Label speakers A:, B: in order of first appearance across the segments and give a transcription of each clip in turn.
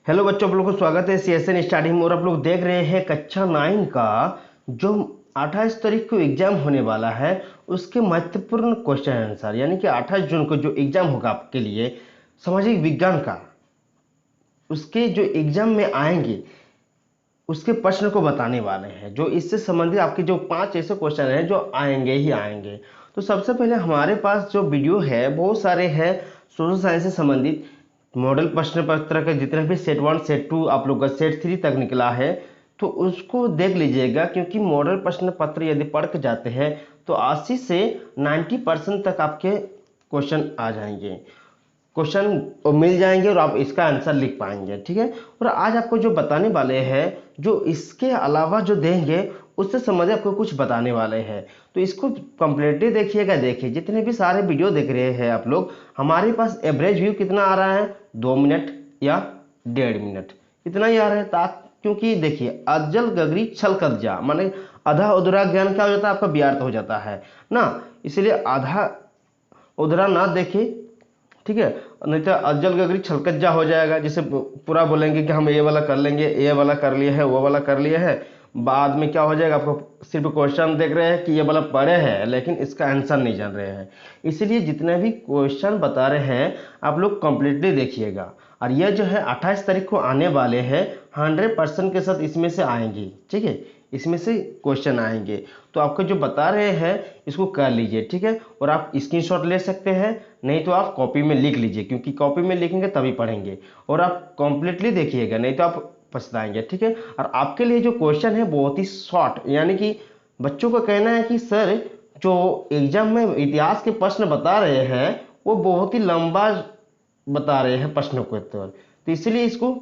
A: Hello बच्चों, आप लोगों को स्वागत है सीएसएन स्टडी में। और आप लोग देख रहे हैं कक्षा 9 का जो 28 तारीख को एग्जाम होने वाला है उसके महत्वपूर्ण क्वेश्चन आंसर, यानी कि 28 जून को जो एग्जाम होगा आपके लिए सामाजिक विज्ञान का, उसके जो एग्जाम में आएंगे उसके प्रश्न को बताने वाले हैं। जो इससे संबंधित आपके जो 5 ऐसे क्वेश्चन हैं जो आएंगे ही आएंगे। तो सबसे पहले हमारे पास जो वीडियो है बहुत सारे हैं सोशल साइंस से संबंधित मॉडल प्रश्न पत्र के, जितने भी सेट 1 सेट 2 आप लोग का सेट 3 तक निकला है तो उसको देख लीजिएगा, क्योंकि मॉडल प्रश्न पत्र यदि पढ़ के जाते हैं तो 80 से 90% तक आपके क्वेश्चन आ जाएंगे, क्वेश्चन मिल जाएंगे और आप इसका आंसर लिख पाएंगे। ठीक है। और आज आपको जो बताने वाले हैं, जो इसके अलावा जो देंगे उससे संबंधित आपको कुछ बताने वाले हैं, तो इसको कंप्लीटली देखिएगा। देखिए जितने भी सारे वीडियो देख रहे हैं आप लोग, हमारे पास एवरेज व्यू कितना आ रहा है, 2 मिनट या 1.5 मिनट इतना ही आ रहा है। क्योंकि देखिए अज्जल गगरी छल कर जा, माने आधा अधूरा ज्ञान क्या हो जाता है आपका, व्यर्थ हो जाता है ना। इसलिए आधा अधूरा ना देखे, ठीक है, नहीं तो अज्जल गगरी छलकज्जा हो जाएगा। जैसे पूरा बोलेंगे कि हम ये वाला कर लेंगे, ये वाला कर लिए है, वो वाला कर लिए है, बाद में क्या हो जाएगा, आपको सिर्फ क्वेश्चन देख रहे हैं कि ये वाला पढ़े हैं लेकिन इसका आंसर नहीं जान रहे हैं। इसलिए जितने भी क्वेश्चन बता रहे हैं आप लोग कंप्लीटली देखिएगा। और यह जो है 28 तारीख को आने वाले हैं, 100% के साथ इसमें से आएंगे। ठीक है, इसमें से क्वेश्चन आएंगे, तो आपको जो बता रहे हैं इसको कर लीजिए। ठीक है, और आप स्क्रीनशॉट ले सकते हैं, नहीं तो आप कॉपी में लिख लीजिए, क्योंकि कॉपी में लिखेंगे तभी पढ़ेंगे। और आप कंप्लीटली देखिएगा, नहीं तो आप पछताएंगे। ठीक है। और आपके लिए जो क्वेश्चन है बहुत ही शॉर्ट, यानी कि बच्चों का कहना है कि सर जो एग्जाम में इतिहास के प्रश्न बता रहे हैं वो बहुत ही लंबा बता रहे हैं प्रश्नों के उत्तर, तो इसलिए इसको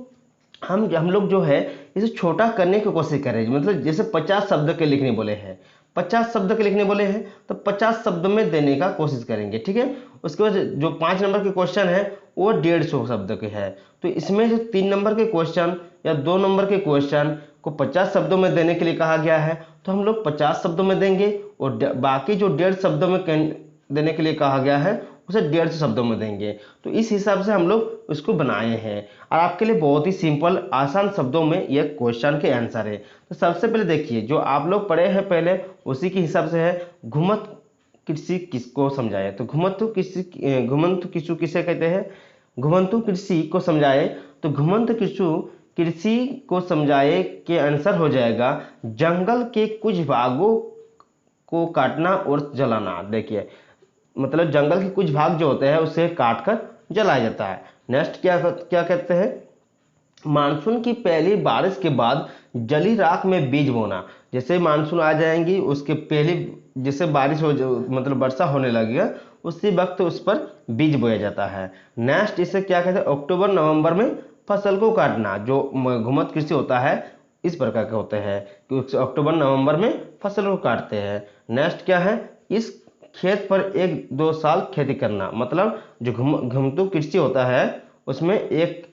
A: हम लोग जो है इसे छोटा करने की कोशिश करें। मतलब जैसे 50 शब्द के लिखने बोले हैं, 50 शब्द के लिखने बोले हैं तो 50 शब्द में देने का कोशिश करेंगे। ठीक है। उसके बाद जो 5 नंबर के क्वेश्चन है वो 150 शब्द के है, तो इसमें जो 3 नंबर के क्वेश्चन या 2 नंबर के क्वेश्चन को 50 शब्दों में देने के लिए कहा गया है, तो हम लोग 50 शब्दों में देंगे। और बाकी जो 150 शब्दों में देने के लिए कहा गया है उसे 150 शब्दों में देंगे। तो इस हिसाब से हम लोग उसको बनाए हैं, और आपके लिए बहुत ही सिंपल आसान शब्दों में यह क्वेश्चन के आंसर है। तो सबसे पहले देखिए जो आप लोग पढ़े हैं पहले उसी के हिसाब से है, घुमत कृषि किसको समझाए। तो घुमंतु कृषि किसे कहते हैं, घुमंतु कृषि को समझाए, तो घुमंत कृषि को समझाए के आंसर हो जाएगा जंगल के कुछ भागों को काटना और जलाना। देखिए मतलब जंगल के कुछ भाग जो होते हैं उसे काट कर जलाया जाता है। नेक्स्ट क्या क्या कहते हैं, मानसून की पहली बारिश के बाद जली राख में बीज बोना। जैसे मानसून आ जाएंगी उसके पहले जैसे बारिश हो मतलब वर्षा होने लगेगा उसी वक्त उस पर बीज बोया जाता है। नेक्स्ट इसे क्या कहते हैं, अक्टूबर नवंबर में फसल को काटना। जो घुमत कृषि होता है इस प्रकार के होते हैं कि अक्टूबर नवंबर में फसल को काटते हैं। नेक्स्ट क्या है, इस खेत पर 1-2 साल खेती करना। मतलब जो घुमतु कृषि होता है उसमें एक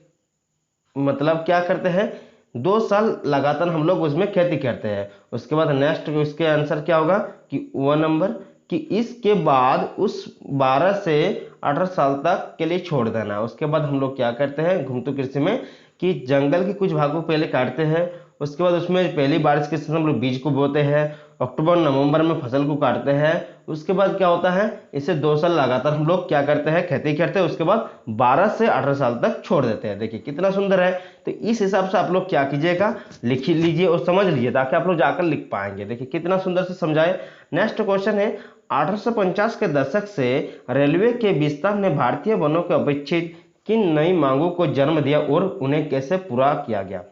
A: मतलब क्या करते हैं, 2 साल लगातार हम लोग उसमें खेती करते हैं। उसके बाद नेक्स्ट उसके आंसर क्या होगा कि 1 नंबर कि इसके बाद उस 12 से 18 साल तक के लिए छोड़ देना। उसके बाद हम लोग क्या करते हैं घुमतु कृषि में कि जंगल के कुछ भागों को पहले काटते हैं, उसके बाद उसमें पहली बारिश के समय हम लोग बीज को बोते हैं, अक्टूबर नवंबर में फसल को काटते हैं। उसके बाद क्या होता है, इसे 2 साल लगातार हम लोग क्या करते हैं खेती करते हैं, उसके बाद 12 से 18 साल तक छोड़ देते हैं। देखिए कितना सुंदर है। तो इस हिसाब से आप लोग क्या कीजिएगा, लिख लीजिए और समझ लीजिए ताकि आप लोग जाकर लिख पाएंगे। देखिए कितना सुंदर से समझाए। नेक्स्ट क्वेश्चन है, 1850 के दशक से रेलवे के विस्तार ने भारतीय वनों के अपेक्षित किन नई मांगों को जन्म दिया और उन्हें कैसे पूरा किया गया।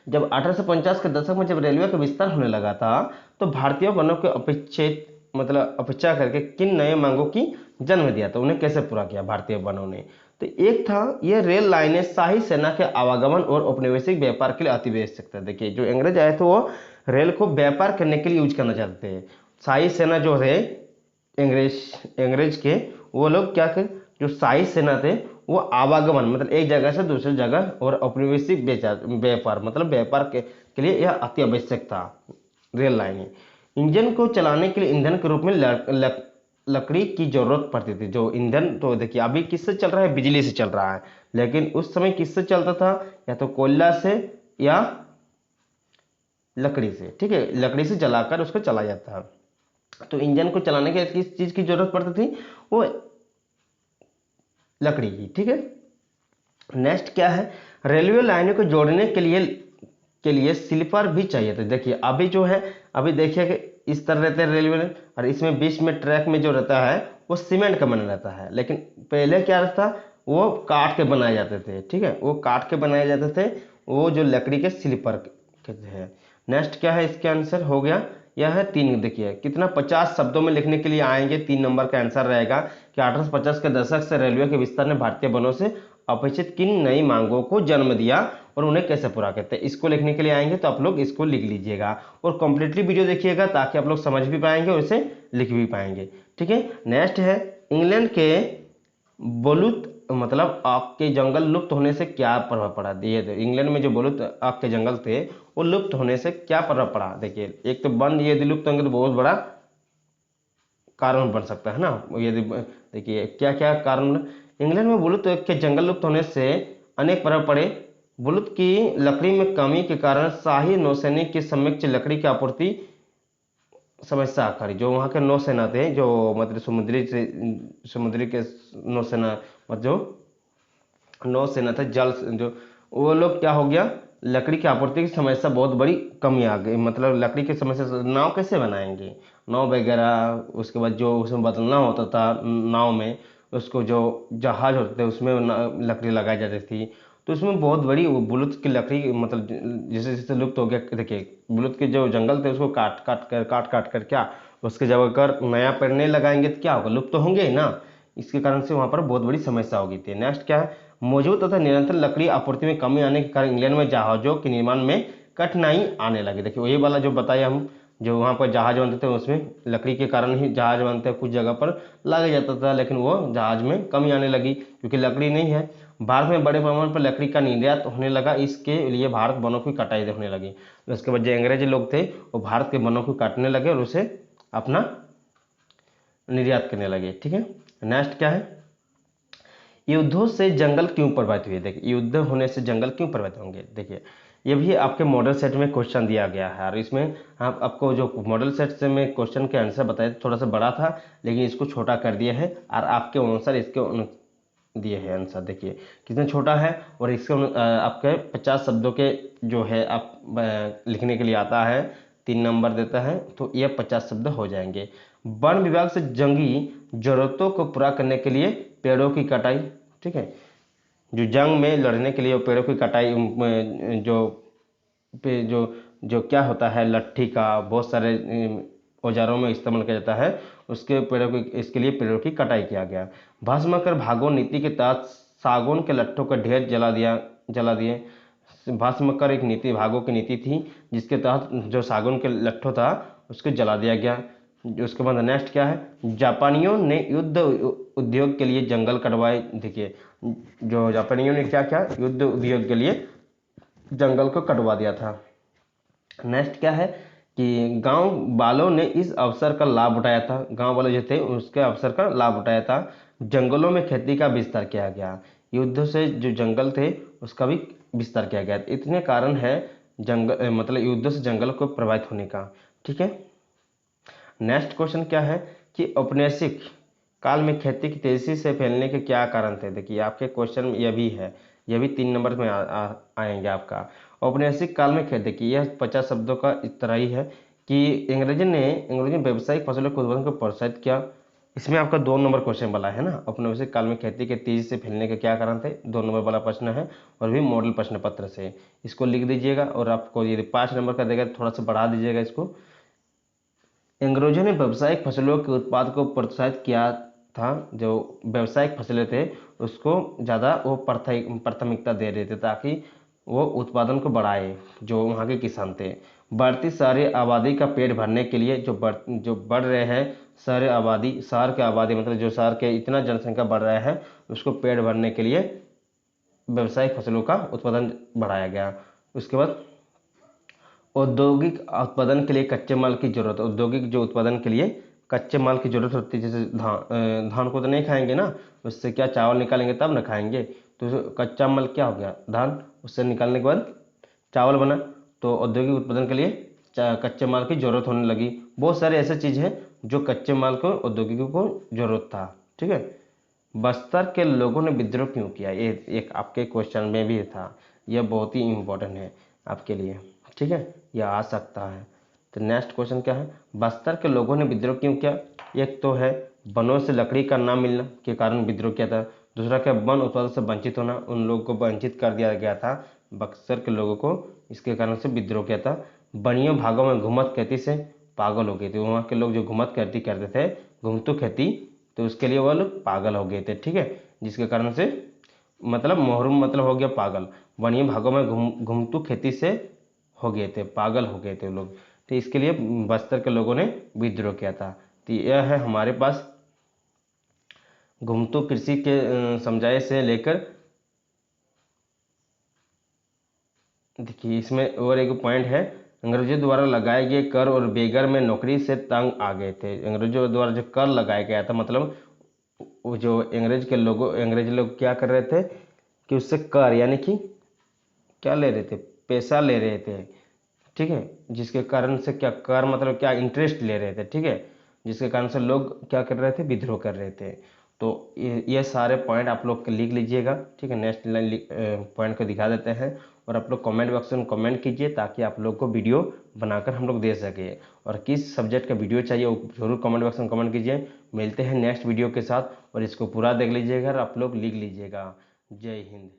A: जब 1850 के दशक में जब रेलवे का विस्तार होने लगा था तो भारतीय वनों के अपेक्षित मतलब अपेक्षा करके किन नए मांगों की जन्म दिया, तो उन्हें कैसे पूरा किया भारतीय वनों ने। तो एक था ये रेल लाइनें शाही सेना के आवागमन और औपनिवेशिक व्यापार के लिए अति आवश्यक था। देखिए जो अंग्रेज आए थे वो रेल को व्यापार करने के लिए यूज करना चाहते थे। शाही सेना जो है अंग्रेज के, वो लोग क्या कर, जो शाही सेना थे वो आवागमन मतलब एक जगह से दूसरी जगह और औपनिवेशिक व्यापार मतलब व्यापार के लिए यह अति आवश्यक था। रेल लाइनें इंजन को चलाने के लिए ईंधन के रूप में लकड़ी की जरूरत पड़ती थी। जो ईंधन तो देखिए अभी किससे चल रहा है, बिजली से चल रहा है, लेकिन उस समय किससे चलता था, या तो कोयला से या लकड़ी से। ठीक है, लकड़ी से जलाकर उसको चला जाता है। तो इंजन को चलाने के लिए किस चीज की जरूरत पड़ती थी, वो लकड़ी की। ठीक है, नेक्स्ट क्या है, रेलवे लाइनों को जोड़ने के लिए स्लीपर भी चाहिए थे। देखिए अभी जो है, अभी देखिए कि इस तरह रहते हैं रेलवे लाइन, और इसमें बीच में ट्रैक में जो रहता है वो सीमेंट का बना रहता है, लेकिन पहले क्या रहता, वो काट के बनाए जाते थे। ठीक है, वो काट के बनाए जाते थे, वो जो लकड़ी के स्लीपर कहते हैं। नेक्स्ट क्या है, इसके आंसर हो गया, यह है 3। देखिए कितना 50 शब्दों में लिखने के लिए आएंगे, 3 नंबर का आंसर रहेगा कि 1850 के दशक से रेलवे के विस्तार ने भारतीय वनों से अपेक्षित किन नई मांगों को जन्म दिया और उन्हें कैसे पूरा करते हैं। इसको लिखने के लिए आएंगे तो आप लोग इसको लिख लीजिएगा और कंप्लीटली वीडियो देखिएगा ताकि आप लोग समझ भी पाएंगे और इसे लिख भी पाएंगे। ठीक है, नेक्स्ट है, इंग्लैंड के बलूत मतलब आग के जंगल लुप्त होने से क्या प्रभाव पड़ा। ये तो इंग्लैंड में जो बलूत आग के जंगल थे वो लुप्त होने से क्या प्रभाव पड़ा। देखिए एक तो वन यदि लुप्त होंगे तो बहुत बड़ा कारण बन सकता है ना, यदि देखिए क्या क्या कारण। इंग्लैंड में बुलुत के जंगल लुप्त होने से अनेक प्रभाव पड़े। बुलुत की लकड़ी में कमी के कारण शाही नौसैनिक की समक्ष लकड़ी की आपूर्ति समस्या आ खड़ी। जो वहाँ के नौसेना थे, जो मतलब समुद्री के नौसेना, मतलब जो नौसेना था जल जो, वो लोग क्या हो गया, लकड़ी की आपूर्ति की समस्या बहुत बड़ी कमी आ गई। मतलब लकड़ी की समस्या से नाव कैसे बनाएंगे, नाव वगैरह, उसके बाद जो उसमें बदलना होता था नाव में, उसको जो जहाज होते थे उसमें लकड़ी लगाई जाती थी। तो उसमें बहुत बड़ी वो बुलुत की लकड़ी, मतलब जैसे जैसे लुप्त हो गया। देखिए बुलुत के जो जंगल थे उसको काट काट कर क्या उसके जगह कर नया पेड़ नहीं लगाएंगे तो क्या होगा, लुप्त तो होंगे ही ना। इसके कारण से वहाँ पर बहुत बड़ी समस्या हो गई थी। नेक्स्ट क्या है, मौजूद तथा निरंतर लकड़ी आपूर्ति में कमी आने के कारण इंग्लैंड में जहाजों के निर्माण में कठिनाई आने लगी। देखिए वही वाला जो बताया हम, जो वहाँ पर जहाज बनते थे उसमें लकड़ी के कारण ही जहाज बनते हैं, कुछ जगह पर लाया जाता था, लेकिन वो जहाज में कमी आने लगी क्योंकि लकड़ी नहीं है। भारत में बड़े पैमाने पर लकड़ी का निर्यात होने लगा, इसके लिए भारत वनों की कटाई होने लगी। उसके बाद जो अंग्रेजी लोग थे वो भारत के वनों को काटने लगे और उसे अपना निर्यात करने लगे। ठीक है, नेक्स्ट क्या है, युद्धों से जंगल क्यों प्रभावित हुए। देखिए युद्ध होने से जंगल क्यों प्रभावित होंगे। देखिए ये भी आपके मॉडल सेट में क्वेश्चन दिया गया है, और इसमें आपको जो मॉडल सेट से में क्वेश्चन के आंसर बताए थोड़ा सा बड़ा था, लेकिन इसको छोटा कर दिया है और आपके अनुसार इसके दिए हैं आंसर। देखिए कितना छोटा है, और इसके आपके 50 शब्दों के जो है आप लिखने के लिए आता है, 3 नंबर देता है, तो ये 50 शब्द हो जाएंगे। वन विभाग से जंगी जरूरतों को पूरा करने के लिए पेड़ों की कटाई। ठीक है, जो जंग में लड़ने के लिए वो पेड़ों की कटाई, जो पे जो क्या होता है, लट्ठी का बहुत सारे औजारों में इस्तेमाल किया जाता है, उसके पेड़ों की, इसके लिए पेड़ों की कटाई किया गया। भस्माकर भागो नीति के तहत सागौन के लट्ठों का ढेर जला दिए। भस्माकर एक नीति, भागो की नीति थी जिसके तहत जो सागौन के लट्ठों था उसको जला दिया गया। उसके बाद नेक्स्ट क्या है, जापानियों ने युद्ध उद्योग के लिए जंगल कटवाए। देखिए जो जापानियों ने क्या क्या युद्ध उद्योग के लिए जंगल को कटवा दिया था। नेक्स्ट क्या है कि गांव वालों ने इस अवसर का लाभ उठाया था, गांव वाले जो थे उसके अवसर का लाभ उठाया था। जंगलों में खेती का विस्तार किया गया, युद्ध से जो जंगल थे उसका भी विस्तार किया गया। इतने कारण है जंगल मतलब युद्ध से जंगल को प्रभावित होने का। ठीक है, नेक्स्ट क्वेश्चन क्या है कि औपनिवेशिक काल में खेती की तेजी से फैलने के क्या कारण थे। देखिए आपके क्वेश्चन यह भी है, यह भी 3 नंबर में आएंगे आपका। औपनिवेशिक काल में खेती, देखिए यह 50 शब्दों का इस तरह ही है कि अंग्रेजों ने व्यावसायिक फसलों के उत्पादन को प्रोत्साहित किया। इसमें आपका 2 नंबर क्वेश्चन वाला है ना, औपनिवेशिक काल में खेती के तेजी से फैलने के क्या कारण थे, 2 नंबर वाला प्रश्न है और भी मॉडल प्रश्न पत्र से। इसको लिख दीजिएगा, और आपको यदि 5 नंबर का देगा थोड़ा सा बढ़ा दीजिएगा इसको। अंग्रेजों ने व्यावसायिक फसलों के उत्पाद को प्रोत्साहित किया था। जो व्यावसायिक फसलें थे उसको ज़्यादा वो प्राथमिकता दे रहे थे ताकि वो उत्पादन को बढ़ाए, जो वहाँ के किसान थे। बढ़ती शहरी आबादी का पेट भरने के लिए जो बढ़ रहे हैं शहर के आबादी मतलब जो शहर के इतना जनसंख्या बढ़ रहा है उसको पेट भरने के लिए व्यावसायिक फसलों का उत्पादन बढ़ाया गया। उसके बाद औद्योगिक उत्पादन के लिए कच्चे माल की जरूरत, औद्योगिक जो उत्पादन के लिए कच्चे माल की जरूरत होती है, जैसे धान को तो नहीं खाएंगे ना, उससे क्या चावल निकालेंगे तब ना खाएंगे। तो कच्चा माल क्या हो गया, धान, उससे निकालने के बाद चावल बना। तो औद्योगिक उत्पादन के लिए कच्चे माल की जरूरत होने लगी। बहुत सारे ऐसे चीज़ हैं जो कच्चे माल को औद्योगिक को जरूरत था। ठीक है। बस्तर के लोगों ने विद्रोह क्यों किया, ये एक आपके क्वेश्चन में भी था, यह बहुत ही इम्पोर्टेंट है आपके लिए। ठीक है, यह आ सकता है। तो नेक्स्ट क्वेश्चन क्या है, बस्तर के लोगों ने विद्रोह क्यों किया। एक तो है वनों से लकड़ी का ना मिलना के कारण विद्रोह किया था। दूसरा क्या, वन उत्पादन से वंचित होना, उन लोगों को वंचित कर दिया गया था बक्सर के लोगों को, इसके कारण से विद्रोह किया था। बनियों भागों में घुमत खेती से पागल हो गए थे, वहाँ के लोग जो घुमत खेती करते थे, घुमतू खेती, तो उसके लिए वो लोग पागल हो गए थे। ठीक है, जिसके कारण से मतलब मोहरुम मतलब हो गया पागल, वन्य भागों में घुमतू खेती से हो गए थे, पागल हो गए थे वो लोग। तो इसके लिए बस्तर के लोगों ने विद्रोह किया था। तो यह है हमारे पास घुमतू कृषि के समझाए से लेकर, देखिए इसमें और एक पॉइंट है, अंग्रेजों द्वारा लगाए गए कर और बेगर में नौकरी से तंग आ गए थे। अंग्रेजों द्वारा जो कर लगाया गया था, मतलब वो जो अंग्रेज लोग क्या कर रहे थे कि उससे कर यानी कि क्या ले रहे थे, पैसा ले रहे थे। ठीक है, जिसके कारण से क्या, कर मतलब क्या, इंटरेस्ट ले रहे थे। ठीक है, जिसके कारण से लोग क्या कर रहे थे, विद्रोह कर रहे थे। तो ये सारे पॉइंट आप लोग लिख लीजिएगा। ठीक है, नेक्स्ट लाइन पॉइंट को दिखा देते हैं, और आप लोग कमेंट बॉक्स में कमेंट कीजिए ताकि आप लोग को वीडियो बनाकर हम लोग दे सके। और किस सब्जेक्ट का वीडियो चाहिए वो जरूर कमेंट बॉक्स में कमेंट कीजिए। मिलते हैं नेक्स्ट वीडियो के साथ, और इसको पूरा देख लीजिएगा और आप लोग लिख लीजिएगा। जय हिंद।